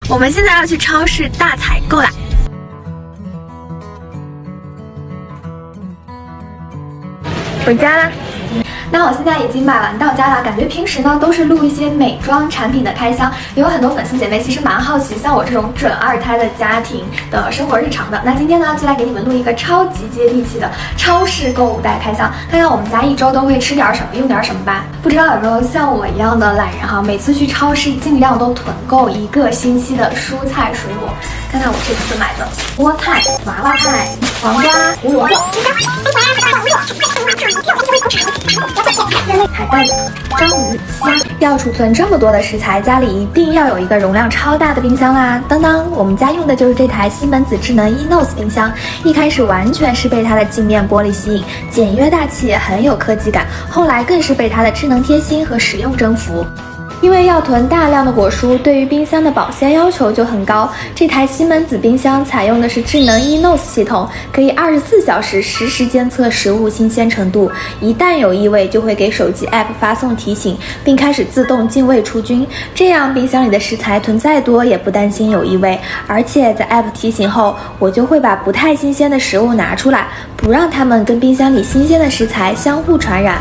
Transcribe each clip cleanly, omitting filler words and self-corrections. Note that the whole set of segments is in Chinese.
我们现在要去超市大采购啦！回家啦。那我现在已经买完到家了，感觉平时呢都是录一些美妆产品的开箱，也有很多粉丝姐妹其实蛮好奇像我这种准二胎的家庭的生活日常的。那今天呢就来给你们录一个超级接地气的超市购物袋开箱，看看我们家一周都会吃点什么用点什么吧。不知道有没有像我一样的懒人哈，每次去超市尽量都囤购1个星期的蔬菜水果。看看我这次买的菠菜、娃娃菜、黄瓜、胡萝卜、海带、章鱼、虾。要储存这么多的食材，家里一定要有一个容量超大的冰箱啦！当当，我们家用的就是这台西门子智能 eNoS 冰箱。一开始完全是被它的镜面玻璃吸引，简约大气，很有科技感。后来更是被它的智能贴心和实用征服。因为要囤大量的果蔬，对于冰箱的保鲜要求就很高。这台西门子冰箱采用的是智能 eNoS 系统，可以24小时实时监测食物新鲜程度，一旦有异味就会给手机 App 发送提醒，并开始自动净味除菌。这样冰箱里的食材囤再多也不担心有异味，而且在 App 提醒后，我就会把不太新鲜的食物拿出来，不让它们跟冰箱里新鲜的食材相互传染。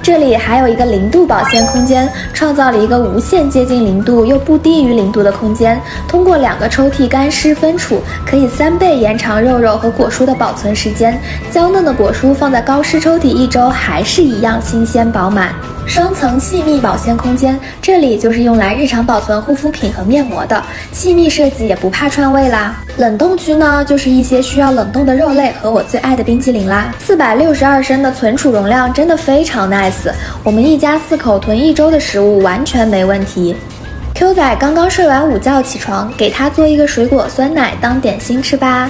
这里还有一个0度保鲜空间，创造了一个无限接近0度又不低于0度的空间。通过2个抽屉干湿分储，可以3倍延长肉肉和果蔬的保存时间。娇嫩的果蔬放在高湿抽屉1周还是一样新鲜饱满。双层气密保鲜空间，这里就是用来日常保存护肤品和面膜的，气密设计也不怕串味啦。冷冻区呢，就是一些需要冷冻的肉类和我最爱的冰淇淋啦。462升的存储容量真的非常 nice， 我们一家4口囤1周的食物完全没问题。Q 仔刚刚睡完午觉起床，给他做一个水果酸奶当点心吃吧。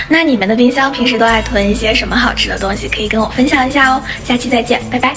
那你们的冰箱平时都爱囤一些什么好吃的东西？可以跟我分享一下哦。下期再见，拜拜。